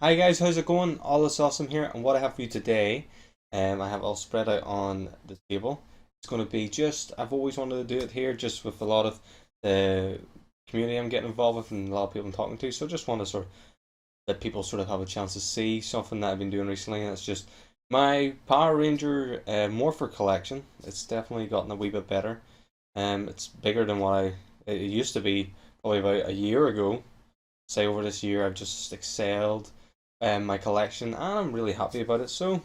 Hi guys, how's it going? All this awesome here, and what I have for you today, I have all spread out on the table. It's going to be just, I've always wanted to do it here, just with a lot of the community I'm getting involved with and a lot of people I'm talking to, so just want to sort of let people sort of have a chance to see something that I've been doing recently, and it's just my Power Ranger Morpher collection. It's definitely gotten a wee bit better. It's bigger than what it used to be probably about a year ago. Say over this year I've just excelled my collection, and I'm really happy about it, so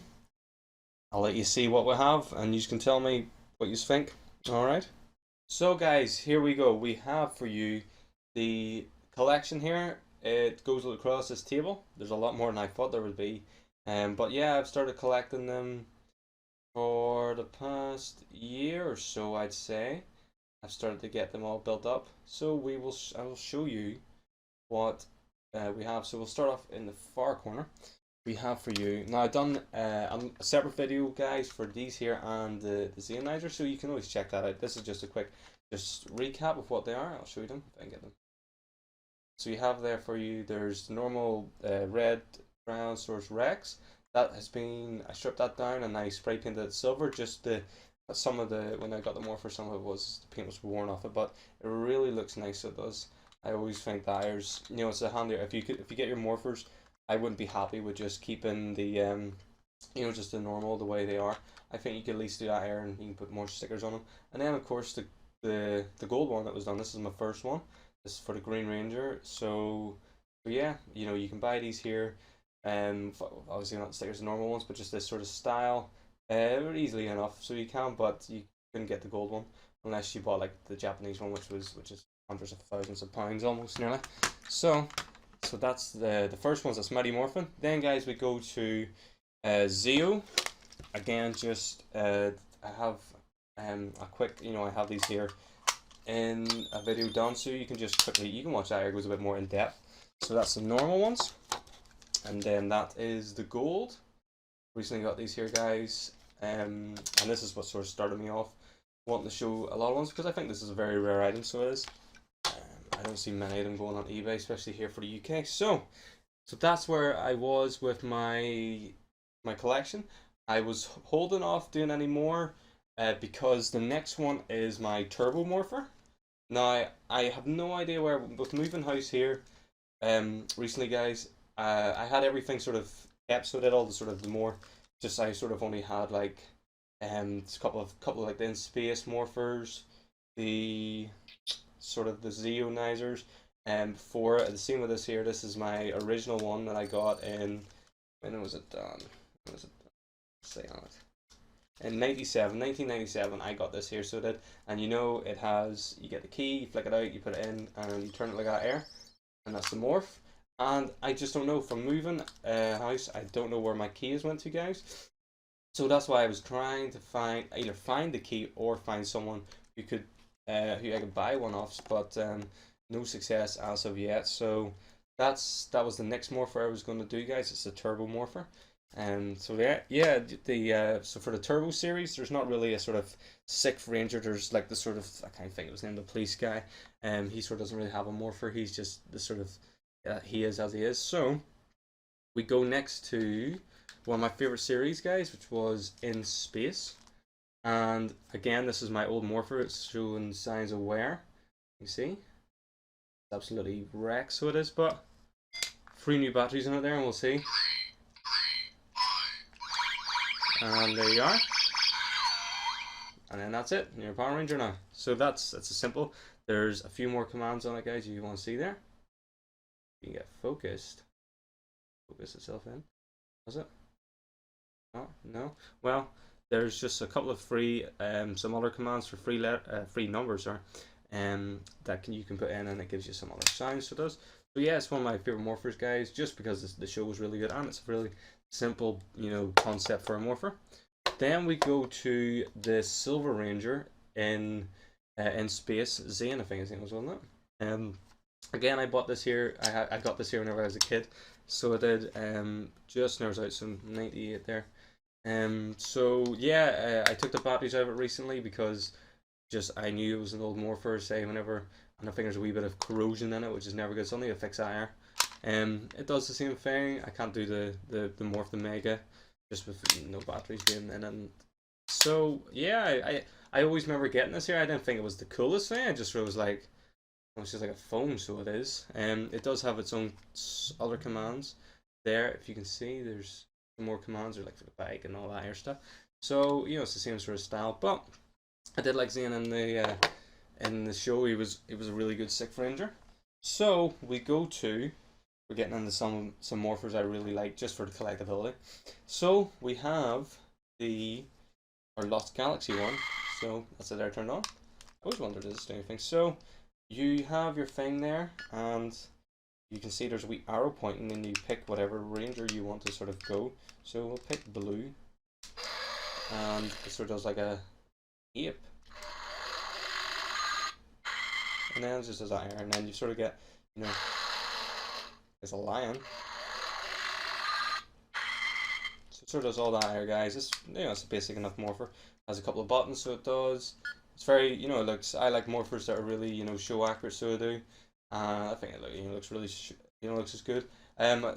I'll let you see what we have and you can tell me what you think. Alright, so guys, here we go. We have for you the collection here. It goes across this table. There's a lot more than I thought there would be, but yeah, I've started collecting them for the past year or so, I'd say. I've started to get them all built up, so I will show you what we have. So we'll start off in the far corner. We have for you now, I've done a separate video, guys, for these here and the Zeo, so you can always check that out. This is just a quick recap of what they are. I'll show you them if I can get them. So you have there for you, there's the normal red brown source Rex. That has been, I stripped that down and I spray painted it silver. Just some of the, when I got the Morpher, some of it was, the paint was worn off it, but it really looks nice. It does. I always think that there's, you know, it's a handy, if you get your Morphers, I wouldn't be happy with just keeping the you know, just the normal the way they are. I think you could at least do that here and you can put more stickers on them. And then of course the gold one that was done. This is my first one. This is for the Green Ranger. So yeah, you know, you can buy these here. Obviously not stickers, the normal ones, but just this sort of style. Easily enough, so you can, but you couldn't get the gold one unless you bought like the Japanese one, which is hundreds of thousands of pounds almost nearly. So that's the first one's that's Mighty Morphin. Then guys, we go to Zeo. Again, just I have a quick, you know, I have these here in a video done, so you can just quickly, you can watch that. It goes a bit more in depth. So that's the normal ones, and then that is the gold. Recently got these here, guys, and this is what sort of started me off wanting to show a lot of ones, because I think this is a very rare item. So it is. I don't see many of them going on eBay, especially here for the UK. So that's where I was with my collection. I was holding off doing any more because the next one is my Turbo Morpher. Now I have no idea where, with moving house here recently, guys. I had everything sort of kept, so I did all the sort of the more. Just I sort of only had like a couple of like the Space Morphers, the sort of the Zeo, for the same with this here. This is my original one that I got in, when was it done? When was it done? Say on it. In 1997, I got this here. So that, and you know, it has, you get the key, you flick it out, you put it in, and you turn it like that here, and that's the morph. And I just don't know, from moving house, I don't know where my keys went to, guys. So that's why I was trying to either find the key or find someone who could who I could buy one off, but no success as of yet. So that was the next Morpher I was going to do, guys. It's the Turbo Morpher. So so for the Turbo series, there's not really a sort of sixth Ranger. There's like the sort of, I can't think it was named, the police guy. He sort of doesn't really have a Morpher. He's just the sort of he is as he is. So we go next to one of my favorite series, guys, which was In Space. And again, this is my old Morpher. It's showing signs of wear. You see, it's absolutely wrecked, so it is. But 3 new batteries in it there, and we'll see. And there you are. And then that's it. You're a Power Ranger now. So that's a simple. There's a few more commands on it, guys. You want to see there. You can get focused. Focus itself in. Was it? No. Well, there's just a couple of free, some other commands for free numbers, that you can put in, and it gives you some other sounds. So it does. So yeah, it's one of my favorite Morphers, guys, just because the show was really good, and it's a really simple, you know, concept for a Morpher. Then we go to the Silver Ranger in Space. Zane, I think his name was, wasn't it? Again, I bought this here. I got this here whenever I was a kid, so I did. Just when I was out, so 98 there. So yeah, I took the batteries out of it recently because just I knew it was an old Morpher. Say whenever, and I think there's a wee bit of corrosion in it, which is never good. Something to fix air. It does the same thing. I can't do the Morph the Mega, just with no batteries being in it. So yeah, I always remember getting this here. I didn't think it was the coolest thing. I just was like, well, it's just like a phone, so it is. It does have its own other commands there. If you can see, there's more commands, or like for the bike and all that air stuff. So you know, it's the same sort of style. But I did like seeing in the show. He was a really good sick ranger. So we're getting into some morphers I really like just for the collectability. So we have our Lost Galaxy one. So that's it there turned on. I always wondered does this do anything. So you have your thing there, and you can see there's a wee arrow pointing, and you pick whatever ranger you want to sort of go. So we'll pick blue, and it sort of does like a ape, and then it just does that here, and then you sort of get, you know, there's a lion. So it sort of does all that here, guys. It's, you know, it's a basic enough morpher. Has a couple of buttons, so it does. It's very, you know, it looks. I like morphers that are really, you know, show accurate, so I do. I think it looks really, looks as good.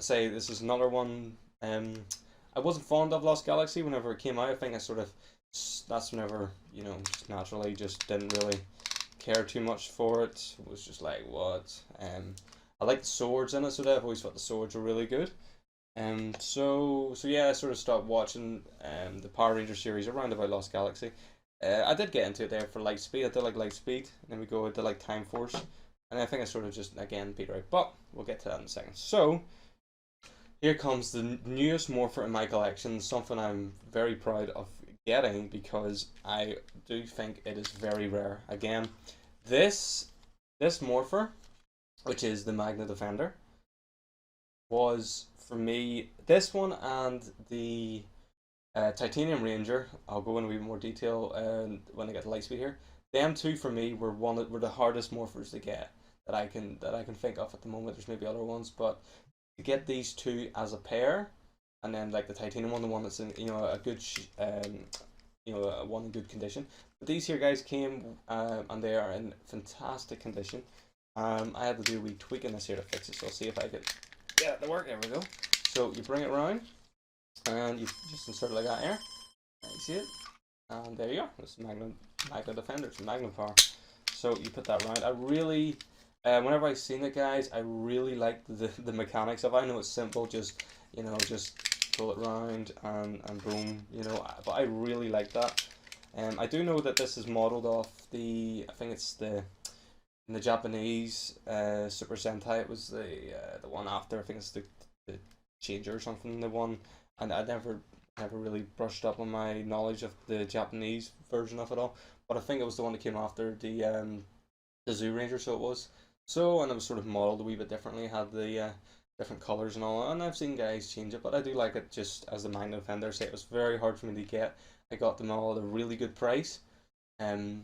Say this is another one. I wasn't fond of Lost Galaxy whenever it came out. I think that's whenever, you know, just naturally just didn't really care too much for it. It was just like, what? I like the swords in it, so I've always thought the swords were really good. So yeah, I sort of stopped watching the Power Ranger series around about Lost Galaxy. I did get into it there for Lightspeed. I did like Lightspeed, and then we go into like Time Force, and I think I sort of just again petered out. But we'll get to that in a second. So here comes the newest Morpher in my collection, something I'm very proud of getting because I do think it is very rare. Again, this Morpher, which is the Magna Defender, was for me this one and the Titanium Ranger. I'll go into a bit more detail when I get to Lightspeed here. Them two for me were the hardest Morphers to get that I can think of at the moment. There's maybe other ones, but to get these two as a pair, and then like the Titanium one, the one that's in, you know, a good one in good condition. But these here guys came and they are in fantastic condition. I had to do a wee tweak in this here to fix it, so I'll see if I can get it to work. There we go. So you bring it around, and you just insert it like that here. You see it? And there you go. It's Magna Defender. It's Magna power. So you put that around. I really, whenever I seen it, guys, I really liked the mechanics of it. I know it's simple, just, you know, just pull it round and boom, you know. But I really like that. I do know that this is modeled off I think it's in the Japanese Super Sentai. It was the one after. I think it's the Changer or something. The one, and I never really brushed up on my knowledge of the Japanese version of it all. But I think it was the one that came after the Zoo Ranger. So it was. So, and it was sort of modeled a wee bit differently. It had the different colors and all. And I've seen guys change it, but I do like it just as the Magna Defender. Say it was very hard for me to get. I got them all at a really good price. And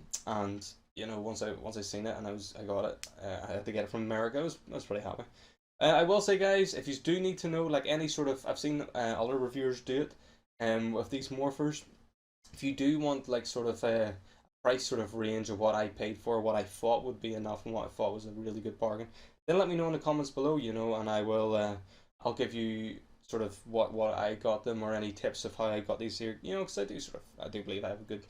you know, once I seen it and I got it, I had to get it from America. I was pretty happy. I will say, guys, if you do need to know, like any sort of, I've seen other reviewers do it, with these morphers. If you do want like sort of a price sort of range of what I paid for, what I thought would be enough, and what I thought was a really good bargain, then let me know in the comments below, you know, and I will, I'll give you sort of what I got them, or any tips of how I got these here, you know, because I do believe I have a good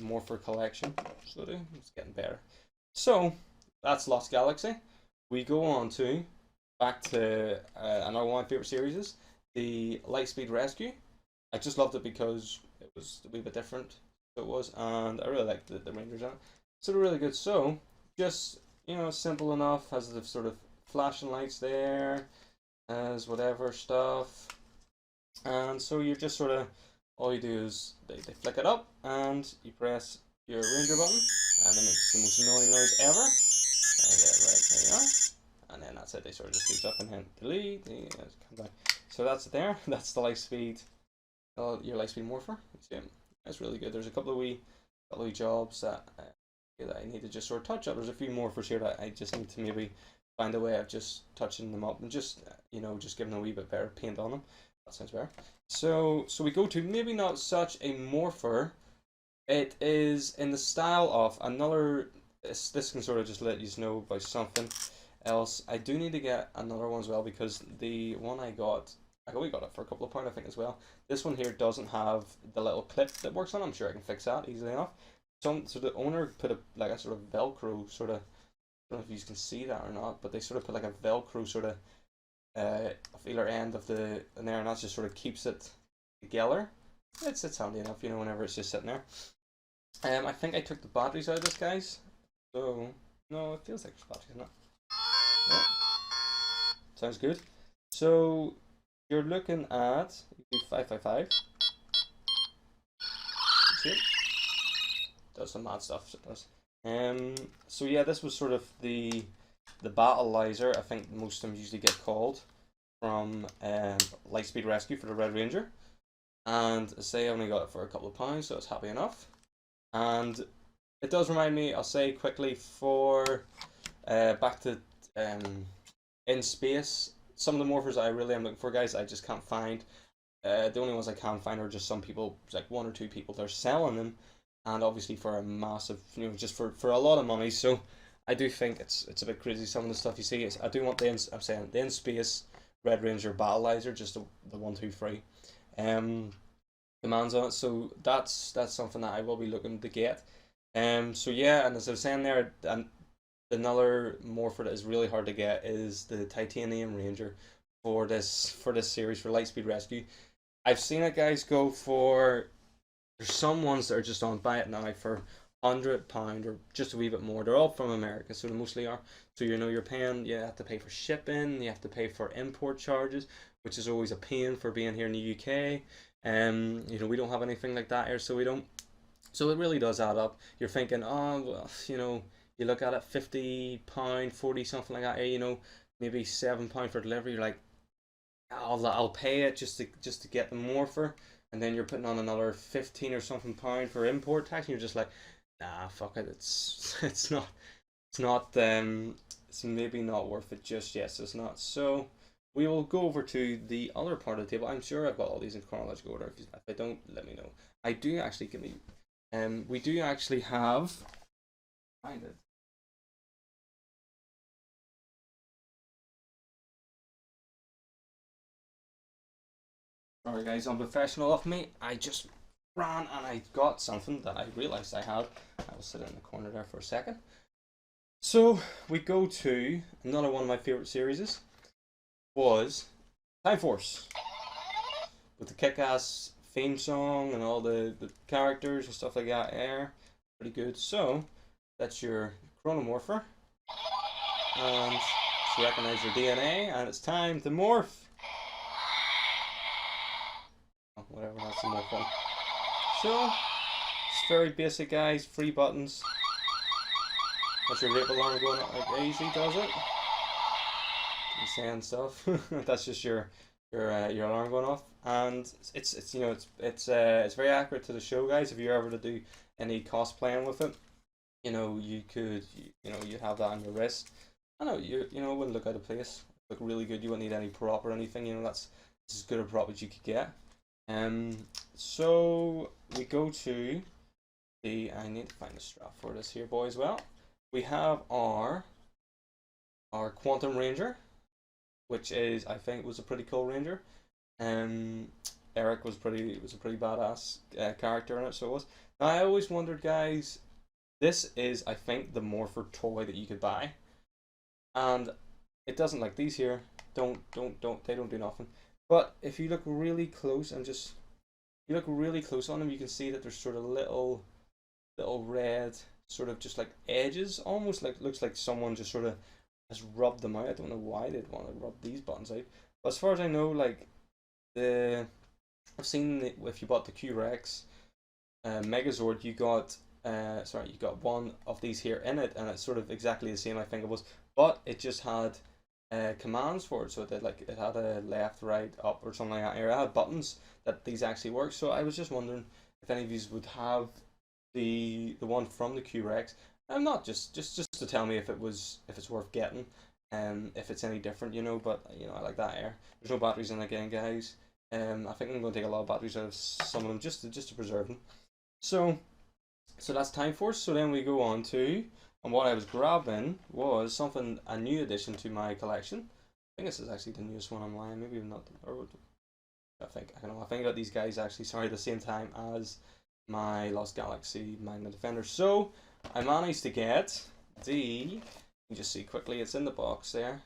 Morpher collection, so it's getting better. So that's Lost Galaxy. We go on to back to another one of my favorite series, the Lightspeed Rescue. I just loved it because it was a wee bit different. So it was, and I really liked the Rangers on it. So they're really good. So just, you know, simple enough. Has the sort of flashing lights there, as whatever stuff, and so you're just sort of, all you do is they flick it up, and you press your Ranger button, and it makes the most annoying noise ever. And there you are. And then that's it. They sort of just do stuff and then delete. So that's it there. That's the Lightspeed your Lightspeed Morpher. See it? That's really good. There's a couple of wee jobs that that I need to just sort of touch up. There's a few Morphers here that I just need to maybe find a way of just touching them up and just just giving a wee bit better paint on them. That sounds better. So we go to maybe not such a Morpher. It is in the style of another. This can sort of just let you know about something else. I do need to get another one as well because the one I got we got it for a couple of pounds I think as well. This one here doesn't have the little clip that works on it. I'm sure I can fix that easily enough. So the owner put like a sort of Velcro sort of, I don't know if you can see that or not, but they sort of put like a Velcro sort of of either end of the in there, and that just sort of keeps it together. It's handy enough, whenever it's just sitting there. I think I took the batteries out of this, guys. So no, it feels like there's batteries in it. Yeah. Sounds good. So you're looking at 555. See it? Does some mad stuff. It does. So yeah, this was sort of the battleizer. I think most of them usually get called from Lightspeed Rescue for the Red Ranger, and I say I only got it for a couple of pounds, so it's happy enough. And it does remind me, I'll say quickly, for back to in space. Some of the morphers I really am looking for, guys, I just can't find. The only ones I can find are just some people, like one or two people, they're selling them, and obviously for a massive, just for a lot of money. So I do think it's a bit crazy some of the stuff you see. I do want the in space Red Ranger battleizer, just the 1, 2, 3 commands on it. So that's something that I will be looking to get. So yeah, and as I was saying there, and another morpher that is really hard to get is the Titanium Ranger for this series for Lightspeed Rescue. I've seen it, guys, go for, there's some ones that are just on buy it now for £100 or just a wee bit more. They're all from America, so they mostly are. So you're paying, you have to pay for shipping, you have to pay for import charges, which is always a pain for being here in the UK. We don't have anything like that here, so we don't. So it really does add up. You're thinking, oh well, you look at it, £50, 40, something like that. Maybe £7 for delivery. You're like, I'll pay it just to get the Morpher, and then you're putting on another 15 or something pound for import tax, and you're just like, nah, fuck it. It's maybe not worth it just yet. So it's not. So we will go over to the other part of the table. I'm sure I've got all these in chronological order. If I don't, let me know. I do actually we do actually have. Find it. Sorry guys, unprofessional of me. I just ran and I got something that I realized I had. I will sit in the corner there for a second. So we go to another one of my favorite series. Was Time Force with the kick-ass theme song and all the characters and stuff like that. Pretty good. So that's your Chronomorpher, and she recognizes your DNA, and it's time to morph. Oh, whatever, that's some more fun. So it's very basic, guys. 3 buttons. That's your rape alarm going up like easy, does it? Saying stuff. That's just your alarm going off, and it's very accurate to the show, guys. If you're ever to do any cosplaying with it, you could you have that on your wrist. I know it wouldn't look out of place. Look really good. You wouldn't need any prop or anything. That's as good a prop as you could get. So we go to I need to find the strap for this here, boys. Well, we have our Quantum Ranger, which is, I think, was a pretty cool Ranger. Eric was a pretty badass character in it, so it was. Now, I always wondered, guys, this is, I think, the Morpher toy that you could buy, and it doesn't, like these here, they don't do nothing. But if you look really close and you look really close on them, you can see that there's sort of little red, sort of just like edges, almost like, looks like someone just sort of has rubbed them out. I don't know why they'd want to rub these buttons out, but as far as I know, like I've seen if you bought the Q-Rex Megazord, you got one of these here in it, and it's sort of exactly the same, I think it was, but it just had commands for it, so that like it had a left, right, up, or something like that. It had buttons that these actually work. So I was just wondering if any of you would have the one from the Q-Rex. I'm not just to tell me if it's worth getting, if it's any different, you know. But you know, I like that air. There's no batteries in it again, guys. I think I'm going to take a lot of batteries out of some of them just to preserve them. So that's Time Force. So then we go on to, and what I was grabbing was something, a new addition to my collection. I think this is actually the newest one online. Maybe not, or I don't know. I think I got these guys actually, sorry, at the same time as my Lost Galaxy Magna Defender. So I managed to get you can just see quickly, it's in the box there.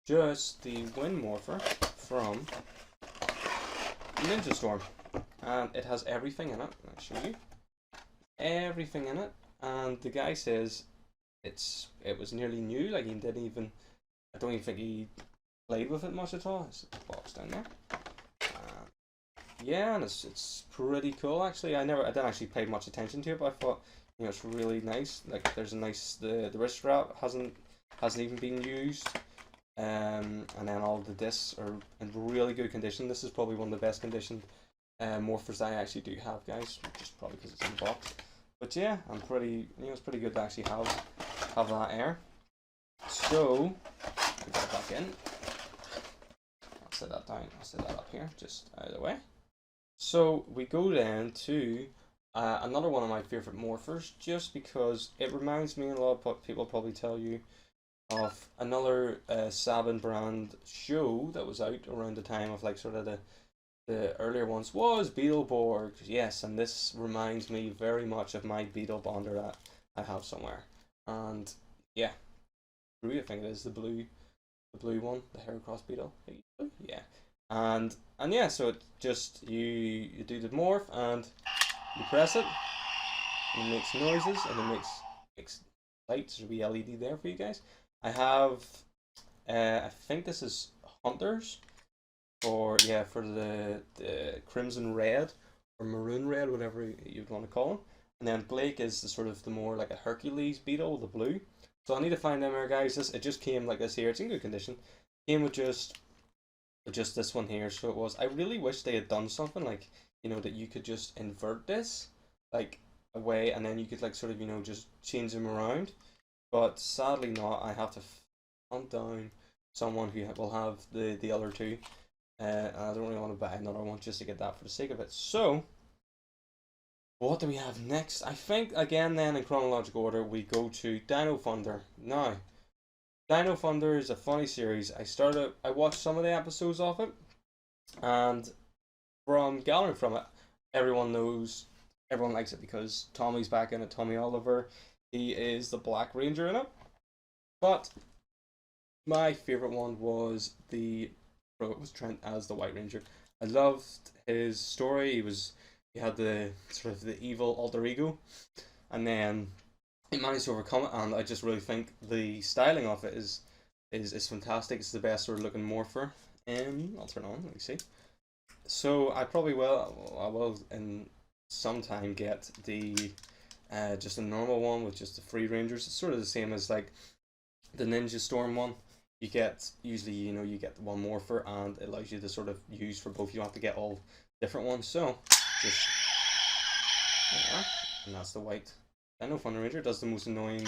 Just the Wind Morpher from Ninja Storm, and it has everything in it. I'll show you everything in it, and the guy says it was nearly new. Like, he didn't even, I don't even think he played with it much at all. It's the box down there. Yeah, and it's pretty cool actually. I didn't actually pay much attention to it, but I thought, you know, it's really nice. Like, there's a nice, the wrist strap hasn't even been used. And then all the discs are in really good condition. This is probably one of the best conditioned morphers I actually do have, guys. Just probably because it's in the box. But yeah, I'm pretty, you know, it's pretty good to actually have that air. So we get it back in. I'll set that down. I'll set that up here, just out of the way. So we go then to another one of my favorite morphers, just because it reminds me, a lot of people probably tell you, of another Sabin brand show that was out around the time of like sort of the earlier ones, was Beetleborg. Yes, and this reminds me very much of my Beetle Bonder that I have somewhere. And yeah, I think it is the blue one, the Heracross Beetle. Yeah, and yeah, so it just you do the morph and you press it, and it makes noises, and it makes lights. There's a wee LED there for you guys. I have, I think this is Hunters, for the Crimson Red or Maroon Red, whatever you'd want to call them. And then Blake is the sort of the more like a Hercules beetle, the blue. So I need to find them here, guys. It just came like this here. It's in good condition. Came with just this one here. So it was. I really wish they had done something like, you know, that you could just invert this like away, and then you could like sort of, you know, just change them around. But sadly not. I have to hunt down someone who will have the other two. And I don't really want to buy another one just to get that for the sake of it. So what do we have next? I think, again then, in chronological order, we go to Dino Thunder. Now, Dino Thunder is a funny series. I watched some of the episodes of it, and from gathering from it, everyone likes it because Tommy's back in it, Tommy Oliver. He is the Black Ranger in it. But my favourite one was Trent as the White Ranger. I loved his story. He had the sort of the evil alter ego, and then he managed to overcome it. And I just really think the styling of it is fantastic. It's the best sort of looking morpher. I'll turn on. Let me see. So I will in some time get the just a normal one with just the free Rangers. It's sort of the same as like the Ninja Storm one. You get usually, you know, you get the one morpher, and it allows you to sort of use for both. You don't have to get all different ones. So just and that's the white Dino Thunder Ranger. It does the most annoying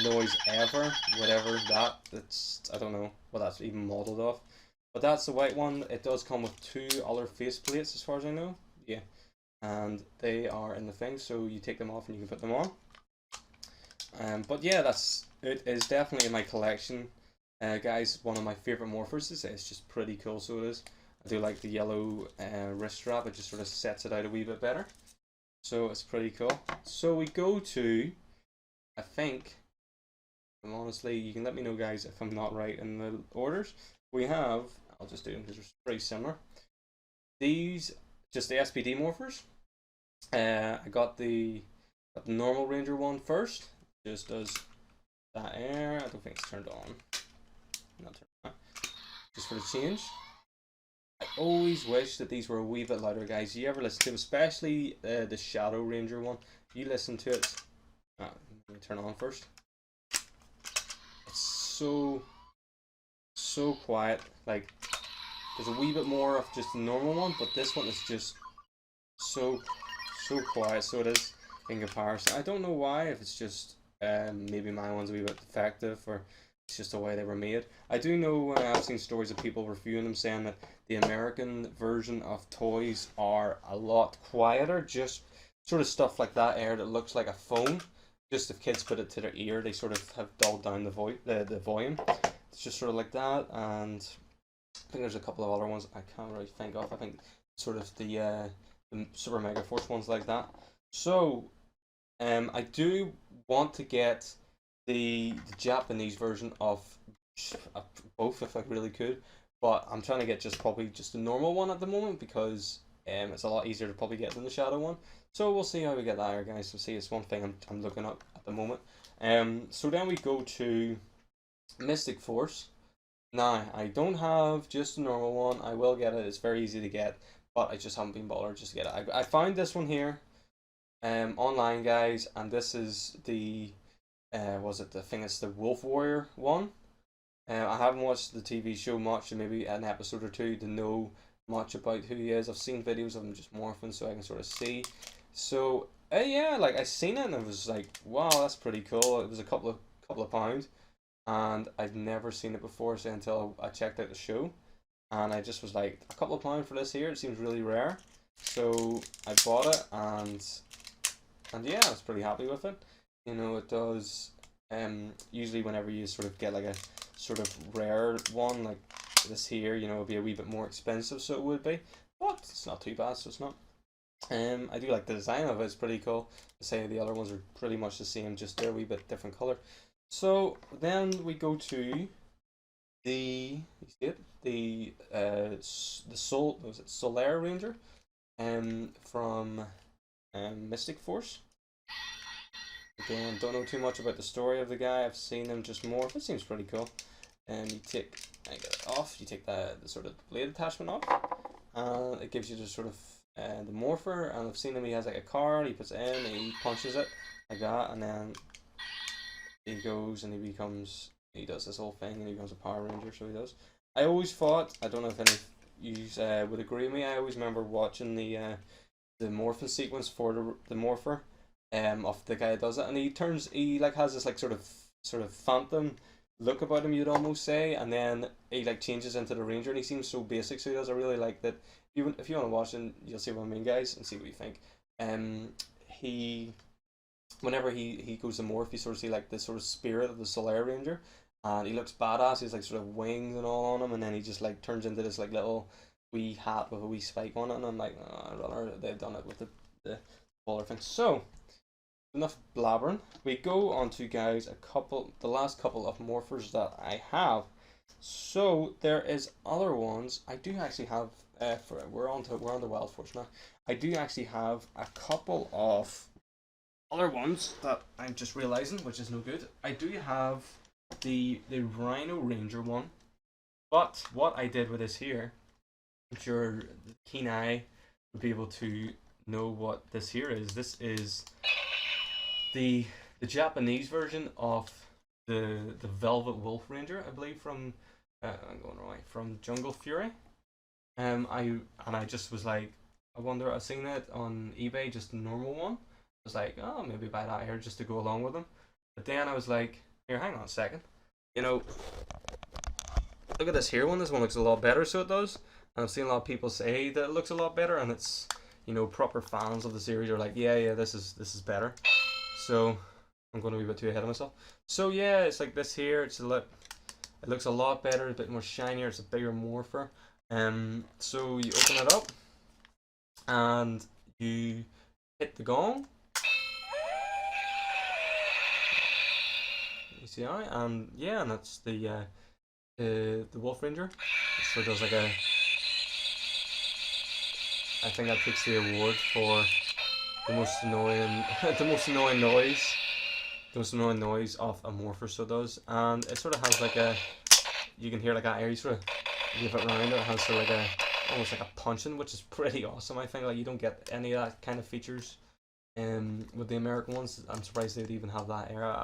noise ever. Whatever that's I don't know what that's even modeled off. But that's the white one. It does come with two other face plates as far as I know. Yeah. And they are in the thing, so you take them off and you can put them on. But yeah, it is definitely in my collection. Guys, one of my favourite morphers. It's just pretty cool, so it is. I do like the yellow wrist strap. It just sort of sets it out a wee bit better. So it's pretty cool. So we go to, I think, honestly, you can let me know, guys, if I'm not right in the orders. We have, I'll just do them because they're pretty similar. These, just the SPD Morphers. I got the normal Ranger one first. Just does that air. I don't think it's turned on. Not turned on. Just for the change. I always wish that these were a wee bit louder, guys. You ever listen to them, especially the Shadow Ranger one? You listen to it. Let me turn it on first. It's so so quiet. Like, there's a wee bit more of just the normal one, but this one is just so quiet. So it is in comparison. I don't know why. If it's just maybe my one's a wee bit defective, or it's just the way they were made. I do know I've seen stories of people reviewing them saying that the American version of toys are a lot quieter. Just sort of stuff like that air that looks like a phone. Just if kids put it to their ear, they sort of have dulled down the volume. It's just sort of like that, and I think there's a couple of other ones I can't really think of. I think sort of the Super Megaforce ones like that. So, I do want to get the Japanese version of both if I really could, but I'm trying to get just probably just the normal one at the moment because it's a lot easier to probably get than the Shadow one. So we'll see how we get that here, guys. So see, it's one thing I'm looking up at the moment. So then we go to Mystic Force. Now, I don't have just the normal one. I will get it. It's very easy to get, but I just haven't been bothered just to get it. I found this one here online, guys, and this is the was it the thing? It's the Wolf Warrior one. I haven't watched the TV show much, and maybe an episode or two to know much about who he is. I've seen videos of him just morphing, so I can sort of see. So yeah, like I seen it and it was like, wow, that's pretty cool. It was a couple of pounds, and I've never seen it before, so until I checked out the show, and I just was like, a couple of pounds for this here. It seems really rare, so I bought it, and yeah, I was pretty happy with it. You know, it does. Usually whenever you sort of get like a sort of rare one like this here, you know, it'll be a wee bit more expensive, so it would be, but it's not too bad, so it's not. I do like the design of it. It's pretty cool. I say the other ones are pretty much the same, just they're a wee bit different color. So then we go to the you see it, the was it Solar Ranger, from Mystic Force. Again, don't know too much about the story of the guy. I've seen him just morph. It seems pretty cool. And you take, I get it off. You take the sort of blade attachment off, and it gives you the sort of the morpher. And I've seen him. He has like a card. He puts it in. And he punches it like that, and then he goes and he becomes. He does this whole thing, and he becomes a Power Ranger. So he does. I always thought. I don't know if any of you would agree with me. I always remember watching the morphing sequence for the morpher. Of the guy that does it, and he like has this like sort of phantom look about him, you'd almost say, and then he like changes into the ranger, and he seems so basic, so he does. I really like that. If you want to watch it, you'll see what I mean, guys, and see what you think. He whenever he goes to morph, you sort of see like this sort of spirit of the Solar Ranger, and he looks badass. He's like sort of wings and all on him, and then he just like turns into this like little wee hat with a wee spike on it, and I'm like, oh, I'd rather they've done it with the baller thing. So enough blabbering. We go on to, guys, the last couple of morphers that I have. So there is other ones. I do actually have. We're on the Wild Force now. I do actually have a couple of other ones that I'm just realizing, which is no good. I do have the Rhino Ranger one, but what I did with this here, I'm sure the keen eye would be able to know what this here is. This is the Japanese version of the Velvet Wolf Ranger, I believe, from I'm going right, from Jungle Fury. I just was like, I wonder. I seen it on eBay, just the normal one. I was like, oh, maybe buy that here just to go along with them. But then I was like, here, hang on a second. You know, look at this here one. This one looks a lot better, so it does. And I've seen a lot of people say that it looks a lot better, and it's, you know, proper fans of the series are like, yeah, this is better. So I'm going to be a bit too ahead of myself. So yeah, it's like this here. It looks a lot better, a bit more shinier. It's a bigger morpher. So you open it up and you hit the gong. You see how? And yeah, and that's the Wolf Ranger. It sort of does like a. I think that takes the award for the most annoying noise of a morpher, so it does. And it sort of has like a, you can hear like that air, you sort of give it around, it has sort of like a, almost like a punching, which is pretty awesome. I think like you don't get any of that kind of features with the American ones. I'm surprised they'd even have that air.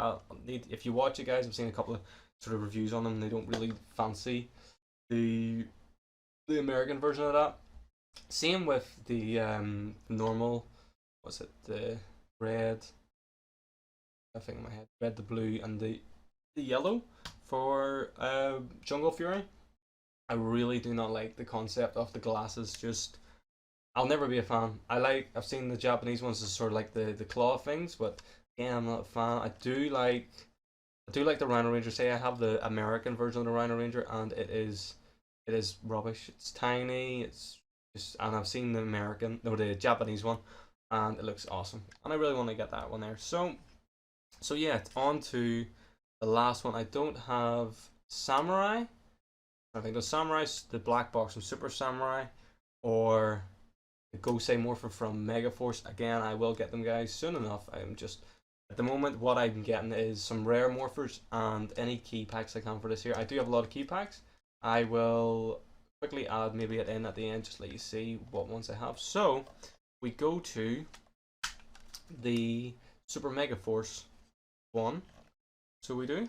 If you watch it, guys, I've seen a couple of sort of reviews on them. They don't really fancy the American version of that. Same with the normal, what's it, the red, I think in my head, red, the blue, and the yellow for Jungle Fury. I really do not like the concept of the glasses. Just, I'll never be a fan. I've seen the Japanese ones as sort of like the claw things, but again, I'm not a fan. I do like the Rhino Ranger. Say I have the American version of the Rhino Ranger, and it is rubbish. It's tiny. It's just, and I've seen the American, no, the Japanese one, and it looks awesome. And I really want to get that one there. So yeah, it's on to the last one. I don't have Samurai. I think the Samurai's the black box from Super Samurai, or the Zeo Morpher from Megaforce. Again, I will get them, guys, soon enough. I'm just, at the moment, what I'm getting is some rare Morphers and any key packs I can for this year. I do have a lot of key packs. I will quickly add maybe it in at the end, just let you see what ones I have. So we go to the Super Megaforce one. So we do,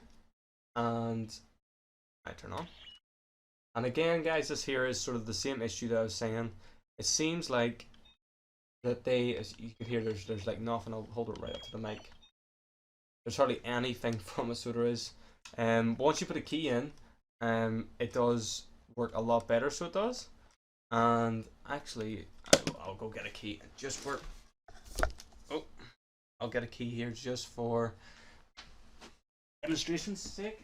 and I turn on. And again, guys, this here is sort of the same issue that I was saying. It seems like that they, as you can hear, there's like nothing. I'll hold it right up to the mic. There's hardly anything from it, so there is. Once you put a key in, it does work a lot better, so it does. And actually, I'll go get a key just for. Oh, I'll get a key here just for demonstration's sake.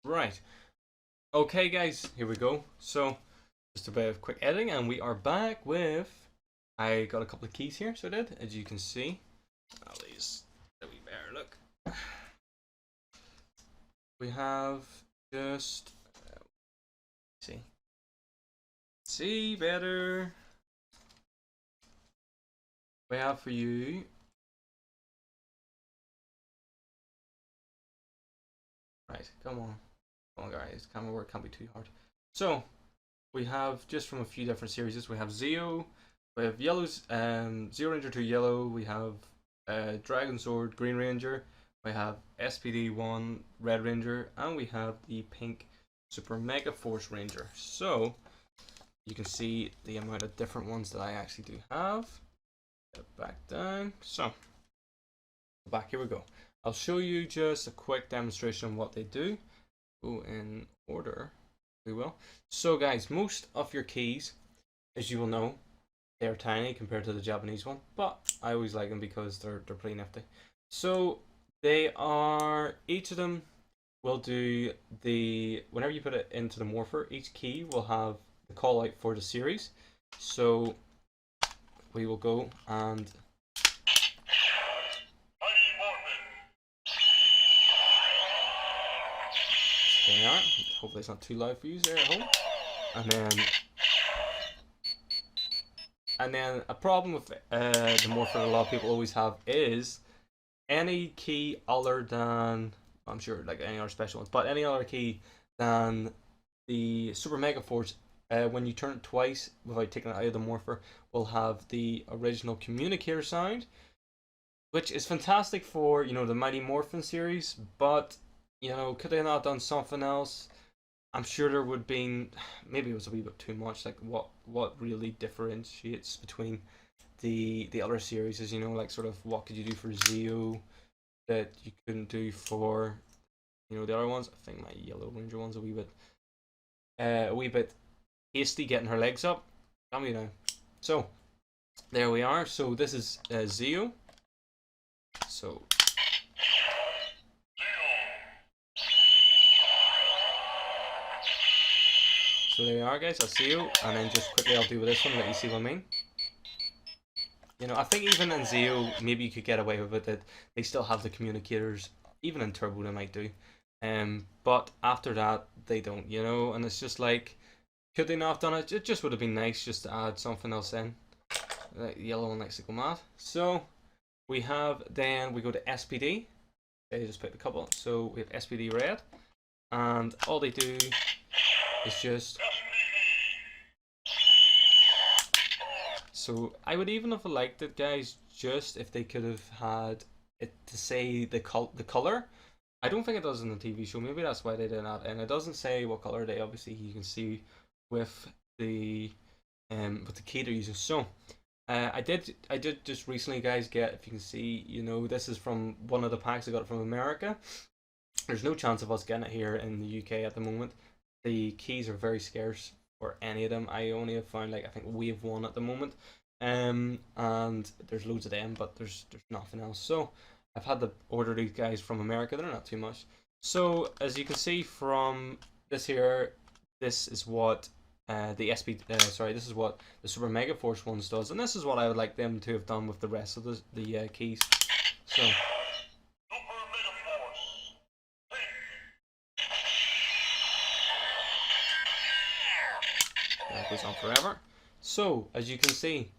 Right. Okay, guys, here we go. So, just a bit of quick editing, and we are back with. I got a couple of keys here, so I did, as you can see. At least a wee better look. We have just. See better. We have for you. Right, come on. Come on, guys. Camera work can't be too hard. So, we have just from a few different series. We have Zeo. We have yellows. Zeo Ranger 2 yellow. We have Dragon Sword Green Ranger. We have SPD 1 Red Ranger, and we have the pink Super Mega Force Ranger. So you can see the amount of different ones that I actually do have. Get it back down. So back, here we go. I'll show you just a quick demonstration of what they do. Go in order, we will. So guys, most of your keys, as you will know, they're tiny compared to the Japanese one, but I always like them because they're pretty nifty. So they are, each of them will do the, whenever you put it into the Morpher, each key will have the call out for the series. So we will go and there they are. Hopefully it's not too loud for you there at home. And then a problem with the Morpher that a lot of people always have is any key other than, I'm sure like any other special ones, but any other key than the Super Mega Force, when you turn it twice without taking it out of the Morpher, will have the original communicator sound, which is fantastic for, you know, the Mighty Morphin series, but, you know, could they not have done something else? I'm sure there would be, maybe it was a wee bit too much, like what really differentiates between the other series is, you know, like sort of what could you do for Zeo that you couldn't do for, you know, the other ones. I think my Yellow Ranger one's a wee bit hasty getting her legs up. Tell me now. So there we are. So this is Zeo. So there you are, guys. That's Zeo, and then just quickly I'll do with this one, let you see what I mean. You know, I think even in Zeo, maybe you could get away with it that they still have the communicators. Even in Turbo, they might do. But after that, they don't. You know, and it's just like, could they not have done it? It just would have been nice just to add something else in. The yellow one likes to go mad. So we have, then we go to SPD. Okay, just pick a couple. So we have SPD red, and all they do is just. So I would even have liked it, guys, just if they could have had it to say the color. I don't think it does in the TV show. Maybe that's why they did that. And it doesn't say what color they obviously you can see with the key they're using. So I did just recently, guys, get, if you can see, you know, this is from one of the packs I got from America. There's no chance of us getting it here in the UK at the moment. The keys are very scarce for any of them. I only have found, like, I think wave 1 at the moment. And there's loads of them, but there's nothing else. So I've had to order these guys from America. They're not too much. So as you can see from this here, this is what the this is what the Super Megaforce ones does, and this is what I would like them to have done with the rest of the keys. So that goes on forever. So as you can see,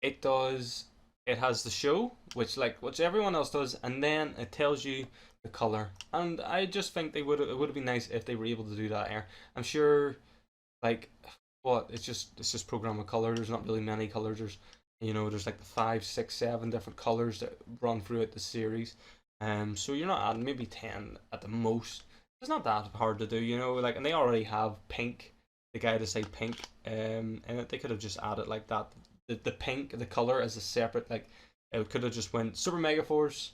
it has the show, which everyone else does, and then it tells you the color. And I just think it would have been nice if they were able to do that here. I'm sure, like, it's just program a color. There's not really many colors. There's like the 5, 6, 7 different colors that run throughout the series. So you're not adding, maybe 10 at the most. It's not that hard to do, and they already have pink, the guy to say pink, and they could have just added like that. The pink, the color as a separate, like, it could have just went Super Megaforce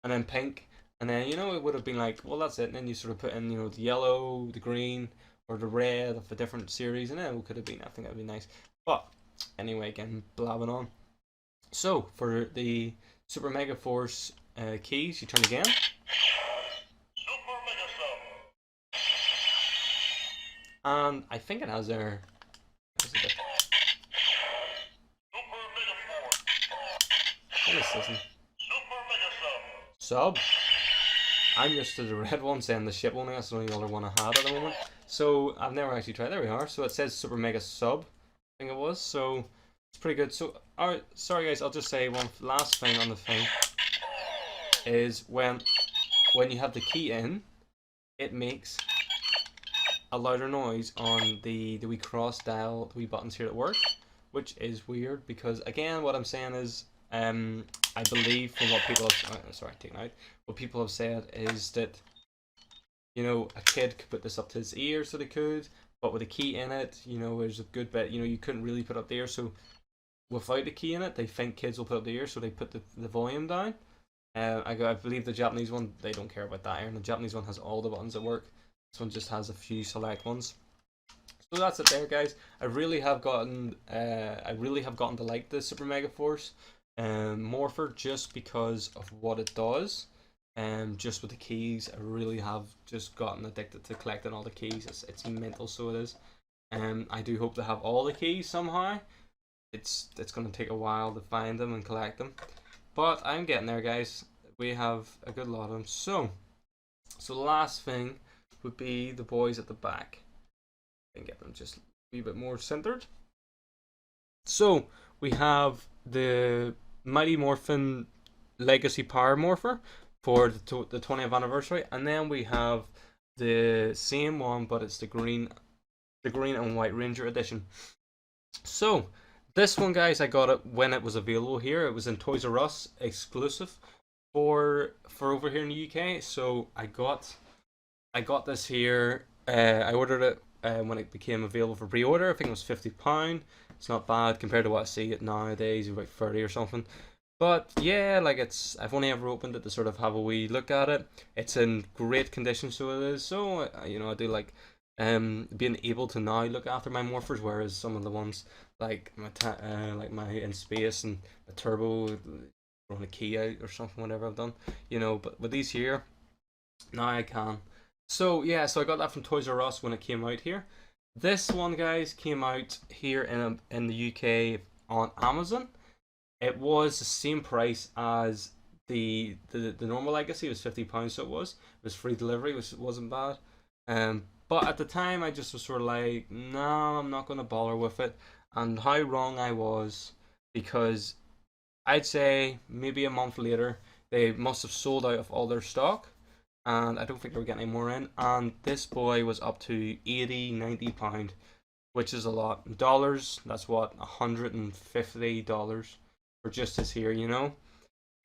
and then pink, and then it would have been like, well, that's it. And then you sort of put in the yellow, the green, or the red of a different series, and then it could have been, I think that would be nice. But anyway, again, blabbing on. So for the Super Megaforce keys, you turn again. And I think it has their. What is this? Sub. I'm used to the red one saying the ship one. That's the only other one I had at the moment. So I've never actually tried. There we are. So it says Super Mega Sub, I think it was. So it's pretty good. So alright, sorry guys, I'll just say one last thing on the thing is when you have the key in, it makes a louder noise on the wee cross dial, the wee buttons here at work, which is weird because, again, what I'm saying is, I believe from what people have, what people have said is that, a kid could put this up to his ear, so they could, but with a key in it, there's a good bit, you couldn't really put up the ear, so without a key in it, they think kids will put up the ear, so they put the volume down. I believe the Japanese one, they don't care about that, and the Japanese one has all the buttons at work. This one just has a few select ones. So that's it there, guys. I really have gotten to like the Super Megaforce Morpher just because of what it does. Just with the keys, I really have just gotten addicted to collecting all the keys. It's mental, so it is. I do hope to have all the keys somehow. It's going to take a while to find them and collect them, but I'm getting there, guys. We have a good lot of them. So the last thing would be the boys at the back. And get them just a wee bit more centered. So we have the Mighty Morphin Legacy Power Morpher for the 20th anniversary, and then we have the same one, but it's the green and white Ranger edition. So this one, guys, I got it when it was available here. It was in Toys R Us exclusive for over here in the UK. So I got this here. I ordered it when it became available for pre-order. I think it was £50. It's not bad compared to what I see it nowadays, about 30 or something. But yeah, like, I've only ever opened it to sort of have a wee look at it. It's in great condition, so it is. So I do like being able to now look after my morphers, whereas some of the ones like my in space and a turbo on a key out or something, whatever I've done, But with these here, now I can. So yeah, so I got that from Toys R Us when it came out here. This one, guys, came out here in the UK on Amazon. It was the same price as the normal Legacy. It was £50, so it was free delivery, which wasn't bad. But at the time, I just was sort of like, no, I'm not gonna bother with it. And how wrong I was, because I'd say maybe a month later, they must have sold out of all their stock, and I don't think they were getting any more in. And this boy was up to 80, £90, which is a lot. In dollars, that's what, $150 for just this here.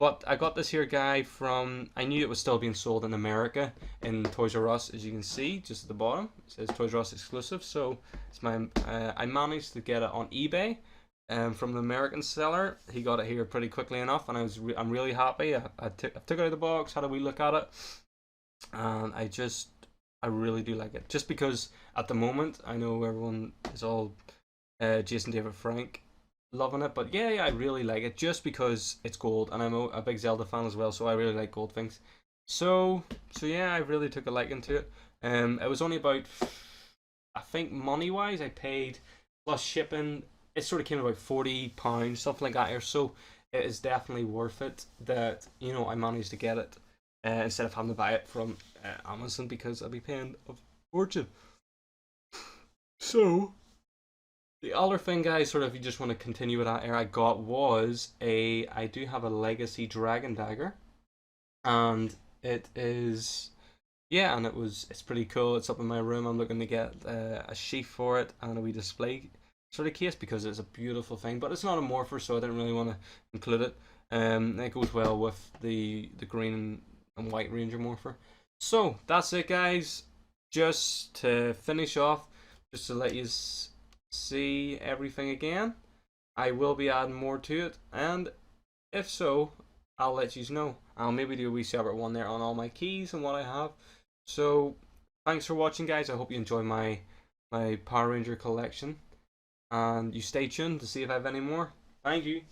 But I got this here guy from, I knew it was still being sold in America in Toys R Us, as you can see, just at the bottom. It says Toys R Us exclusive. So it's I managed to get it on eBay from the American seller. He got it here pretty quickly enough, and I'm really happy. I took it out of the box, had a wee look at it, and I really do like it. Just because at the moment, I know everyone is all Jason David Frank loving it, but yeah, I really like it just because it's gold, and I'm a big Zelda fan as well, so I really like gold things. So yeah, I really took a liking to it. It was only about, I think money wise, I paid plus shipping. It sort of came about £40, something like that here. So it is definitely worth it that I managed to get it instead of having to buy it from Amazon, because I'd be paying a fortune. So the other thing, guys, sort of, if you just want to continue with that, I got was I do have a Legacy Dragon Dagger, and it is, yeah, and it's pretty cool. It's up in my room. I'm looking to get a sheath for it and a wee display sort of case, because it's a beautiful thing. But it's not a morpher, so I didn't really want to include it. It goes well with the green and white Ranger morpher. So that's it, guys. Just to finish off, just to let you see everything again. I will be adding more to it, and if so, I'll let you know. I'll maybe do a wee separate one there on all my keys and what I have. So thanks for watching, guys. I hope you enjoy my Power Ranger collection, and you stay tuned to see if I have any more. Thank you.